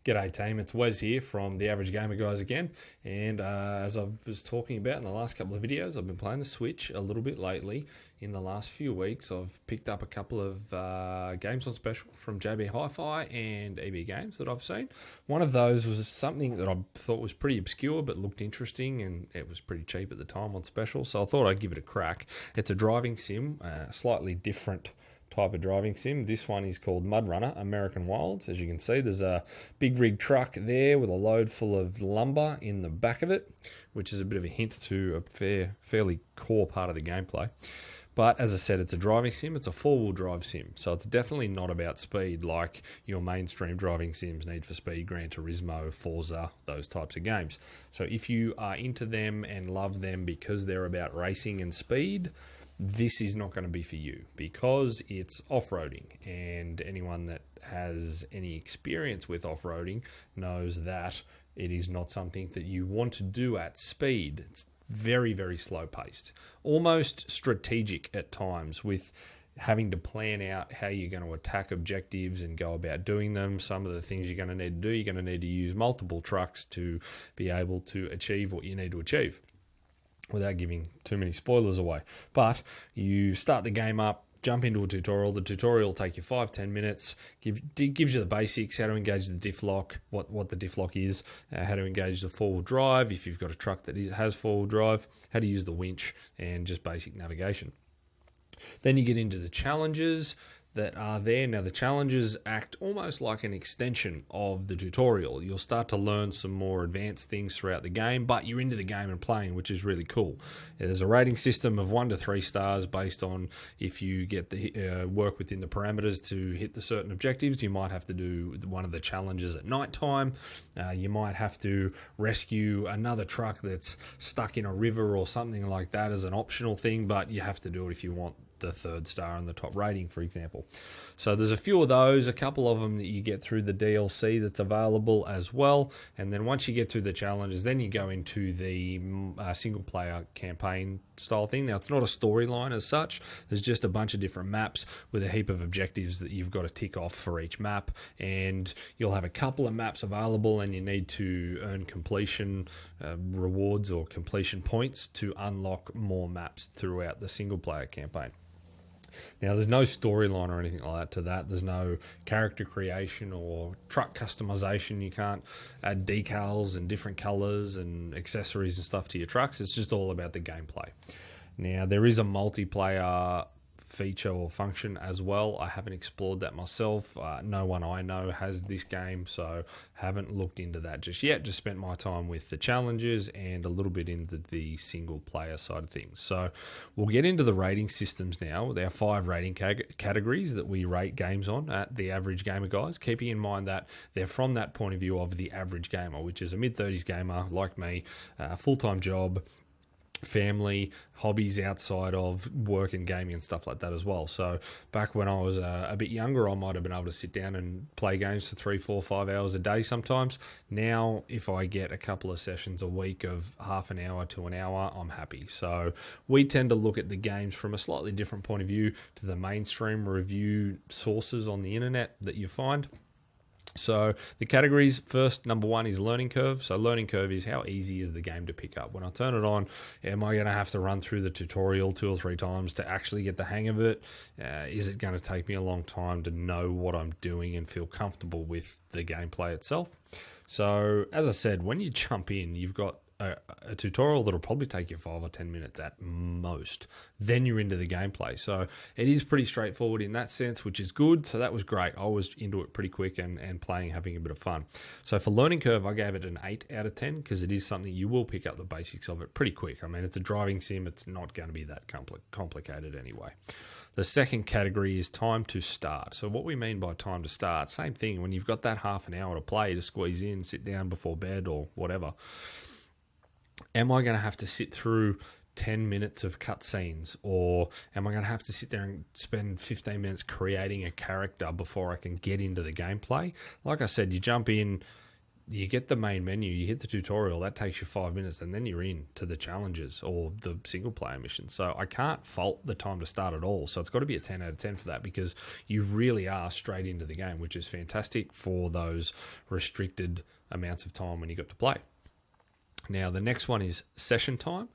G'day team, it's Wes here from the Average Gamer Guys again, and as I was talking about in the last couple of videos, I've been playing the Switch a little bit lately. In the last few weeks, I've picked up a couple of games on special from JB Hi-Fi and EB Games that I've seen. One of those was something that I thought was pretty obscure but looked interesting, and it was pretty cheap at the time on special, so I thought I'd give it a crack. It's a driving sim, slightly different type of driving sim. This one is called Mud Runner American Wilds. As you can see, there's a big rig truck there with a load full of lumber in the back of it, which is a bit of a hint to a fairly core part of the gameplay. But as I said, it's a driving sim. It's a four-wheel drive sim, so it's definitely not about speed like your mainstream driving sims, Need for Speed, Gran Turismo, Forza, those types of games. So if you are into them and love them because they're about racing and speed, this is not going to be for you because it's off-roading, and anyone that has any experience with off-roading knows that it is not something that you want to do at speed. It's very, very slow-paced, almost strategic at times, with having to plan out how you're going to attack objectives and go about doing them. Some of the things you're going to need to do, you're going to need to use multiple trucks to be able to achieve what you need to achieve, without giving too many spoilers away. But you start the game up, jump into a tutorial. The tutorial will take you 5-10 minutes, gives you the basics, how to engage the diff lock, what the diff lock is, how to engage the four-wheel drive, if you've got a truck that has four-wheel drive, how to use the winch, and just basic navigation. Then you get into the challenges that are there. Now, the challenges act almost like an extension of the tutorial. You'll start to learn some more advanced things throughout the game, but you're into the game and playing, which is really cool. There's a rating system of 1 to 3 stars based on if you get the work within the parameters to hit the certain objectives. You might have to do one of the challenges at night time. You might have to rescue another truck that's stuck in a river or something like that as an optional thing, but you have to do it if you want the 3rd star and the top rating, for example. So there's a few of those, a couple of them that you get through the DLC that's available as well, and then once you get through the challenges, then you go into the single player campaign style thing. Now, it's not a storyline as such. There's just a bunch of different maps with a heap of objectives that you've got to tick off for each map, and you'll have a couple of maps available, and you need to earn completion rewards or completion points to unlock more maps throughout the single player campaign. Now, there's no storyline or anything like that to that. There's no character creation or truck customization. You can't add decals and different colors and accessories and stuff to your trucks. It's just all about the gameplay. Now, there is a multiplayer feature or function as well. I haven't explored that myself. No one I know has this game, so haven't looked into that just yet. Just spent my time with the challenges and a little bit into the single player side of things. So we'll get into the rating systems now. There are 5 rating categories that we rate games on at the Average Gamer Guys, keeping in mind that they're from that point of view of the average gamer, which is a mid-30s gamer like me, full-time job, family, hobbies outside of work and gaming and stuff like that as well. So back when I was a bit younger, I might have been able to sit down and play games for 3, 4, 5 hours a day sometimes. Now, if I get a couple of sessions a week of half an hour to an hour, I'm happy. So we tend to look at the games from a slightly different point of view to the mainstream review sources on the internet that you find. So the categories, first, number 1 is learning curve. So learning curve is how easy is the game to pick up. When I turn it on, am I going to have to run through the tutorial 2 or 3 times to actually get the hang of it? Is it going to take me a long time to know what I'm doing and feel comfortable with the gameplay itself? So as I said, when you jump in, you've got a tutorial that'll probably take you 5 or 10 minutes at most. Then you're into the gameplay. So it is pretty straightforward in that sense, which is good. So that was great. I was into it pretty quick and playing, having a bit of fun. So for learning curve, I gave it an 8 out of 10 because it is something you will pick up the basics of it pretty quick. I mean, it's a driving sim. It's not going to be that complicated anyway. The second category is time to start. So what we mean by time to start, same thing. When you've got that half an hour to play, to squeeze in, sit down before bed or whatever, am I going to have to sit through 10 minutes of cutscenes, or am I going to have to sit there and spend 15 minutes creating a character before I can get into the gameplay? Like I said, you jump in, you get the main menu, you hit the tutorial, that takes you 5 minutes, and then you're in to the challenges or the single player mission. So I can't fault the time to start at all. So it's got to be a 10 out of 10 for that, because you really are straight into the game, which is fantastic for those restricted amounts of time when you got to play. Now, the next one is session time.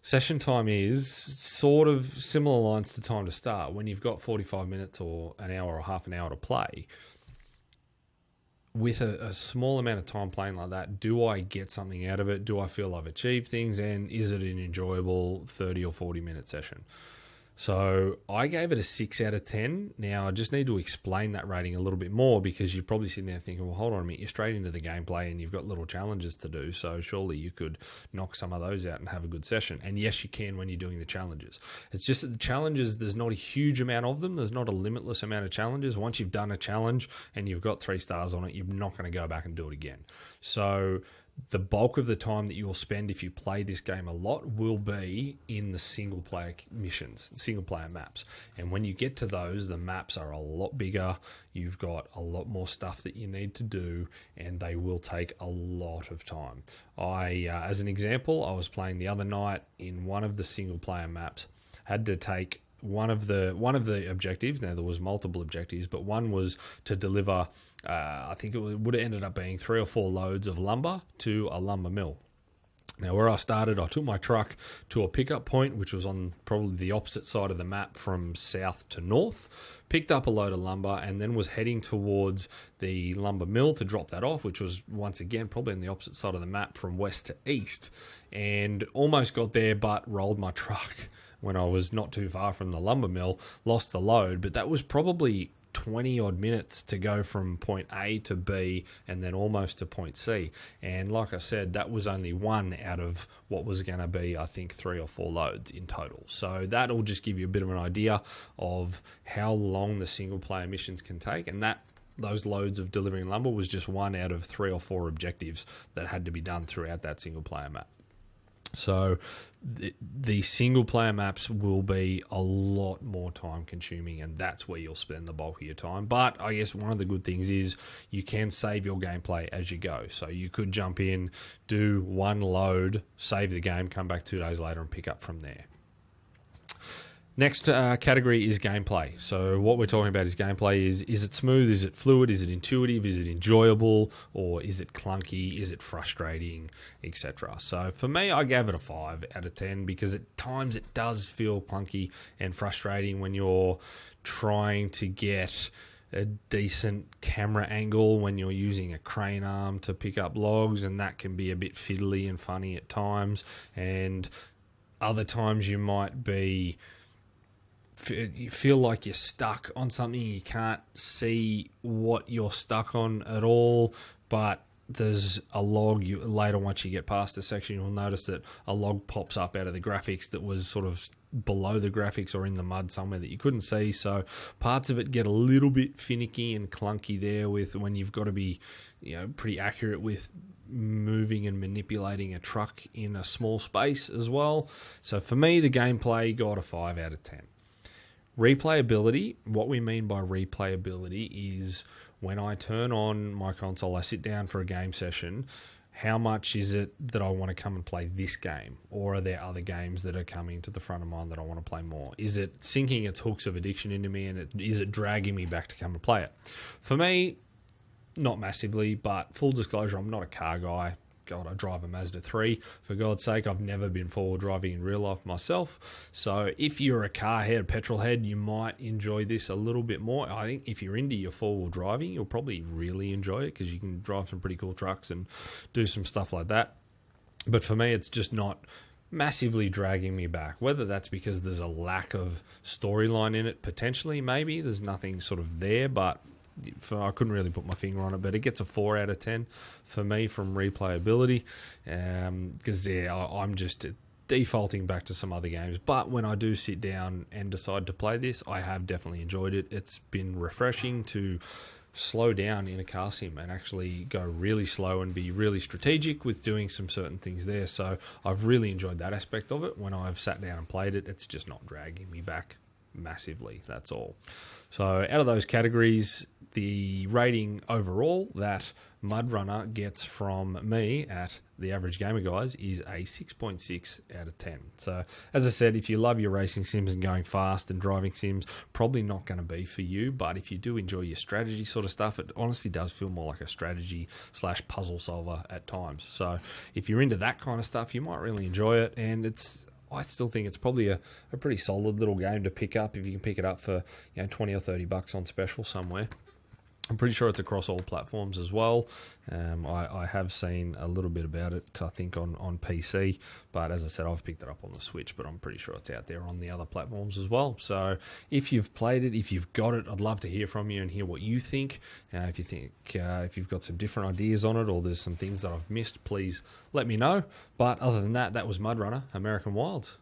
Session time is sort of similar lines to time to start. When you've got 45 minutes or an hour or half an hour to play, with a small amount of time playing like that, do I get something out of it? Do I feel I've achieved things? And is it an enjoyable 30 or 40 minute session? So I gave it a 6 out of 10. Now, I just need to explain that rating a little bit more, because you're probably sitting there thinking, well, hold on a minute, you're straight into the gameplay and you've got little challenges to do, so surely you could knock some of those out and have a good session. And yes, you can when you're doing the challenges. It's just that the challenges, there's not a huge amount of them. There's not a limitless amount of challenges. Once you've done a challenge and you've got 3 stars on it, you're not going to go back and do it again. So the bulk of the time that you will spend if you play this game a lot will be in the single player missions, single player maps. And when you get to those, the maps are a lot bigger. You've got a lot more stuff that you need to do, and they will take a lot of time. As an example, I was playing the other night in one of the single player maps, had to take one of the objectives. Now, there was multiple objectives, but one was to deliver, I think it would have ended up being 3 or 4 loads of lumber to a lumber mill. Now, where I started, I took my truck to a pickup point, which was on probably the opposite side of the map from south to north, picked up a load of lumber, and then was heading towards the lumber mill to drop that off, which was, once again, probably on the opposite side of the map from west to east, and almost got there, but rolled my truck when I was not too far from the lumber mill, lost the load. But that was probably 20 odd minutes to go from point A to B and then almost to point C. And like I said, that was only one out of what was going to be, I think, 3 or 4 loads in total. So that'll just give you a bit of an idea of how long the single player missions can take. And those loads of delivering lumber was just one out of 3 or 4 objectives that had to be done throughout that single player map. So the single player maps will be a lot more time consuming, and that's where you'll spend the bulk of your time. But I guess one of the good things is you can save your gameplay as you go. So you could jump in, do one load, save the game, come back 2 days later and pick up from there. Next category is gameplay. So what we're talking about is gameplay. Is it smooth? Is it fluid? Is it intuitive? Is it enjoyable? Or is it clunky? Is it frustrating? Etc. So for me, I gave it a 5 out of 10 because at times it does feel clunky and frustrating when you're trying to get a decent camera angle when you're using a crane arm to pick up logs, and that can be a bit fiddly and funny at times. And other times you might you feel like you're stuck on something. You can't see what you're stuck on at all, but there's a log. Later, once you get past the section, you'll notice that a log pops up out of the graphics that was sort of below the graphics or in the mud somewhere that you couldn't see. So parts of it get a little bit finicky and clunky there with when you've got to be, pretty accurate with moving and manipulating a truck in a small space as well. So for me, the gameplay got a 5 out of 10. Replayability, what we mean by replayability is when I turn on my console, I sit down for a game session, how much is it that I want to come and play this game? Or are there other games that are coming to the front of mind that I want to play more? Is it sinking its hooks of addiction into me, and is it dragging me back to come and play it? For me, not massively, but full disclosure, I'm not a car guy. God, I drive a Mazda 3. For God's sake, I've never been forward driving in real life myself. So if you're a car head, petrol head, you might enjoy this a little bit more. I think if you're into your four-wheel driving, you'll probably really enjoy it because you can drive some pretty cool trucks and do some stuff like that. But for me, it's just not massively dragging me back. Whether that's because there's a lack of storyline in it, potentially, maybe. There's nothing sort of there, but I couldn't really put my finger on it, but it gets a 4 out of 10 for me from replayability because I'm just defaulting back to some other games. But when I do sit down and decide to play this, I have definitely enjoyed it. It's been refreshing to slow down in a car sim and actually go really slow and be really strategic with doing some certain things there. So I've really enjoyed that aspect of it. When I've sat down and played it, it's just not dragging me back massively. That's all. So out of those categories, the rating overall that Mudrunner gets from me at the Average Gamer Guys is a 6.6 out of 10. So, as I said, if you love your racing sims and going fast and driving sims, probably not going to be for you. But if you do enjoy your strategy sort of stuff, it honestly does feel more like a strategy / puzzle solver at times. So, if you're into that kind of stuff, you might really enjoy it. And I still think it's probably a pretty solid little game to pick up if you can pick it up for $20 or $30 on special somewhere. I'm pretty sure it's across all platforms as well. I have seen a little bit about it, I think, on PC. But as I said, I've picked it up on the Switch, but I'm pretty sure it's out there on the other platforms as well. So if you've played it, if you've got it, I'd love to hear from you and hear what you think. If you've got some different ideas on it or there's some things that I've missed, please let me know. But other than that, that was Mudrunner American Wilds.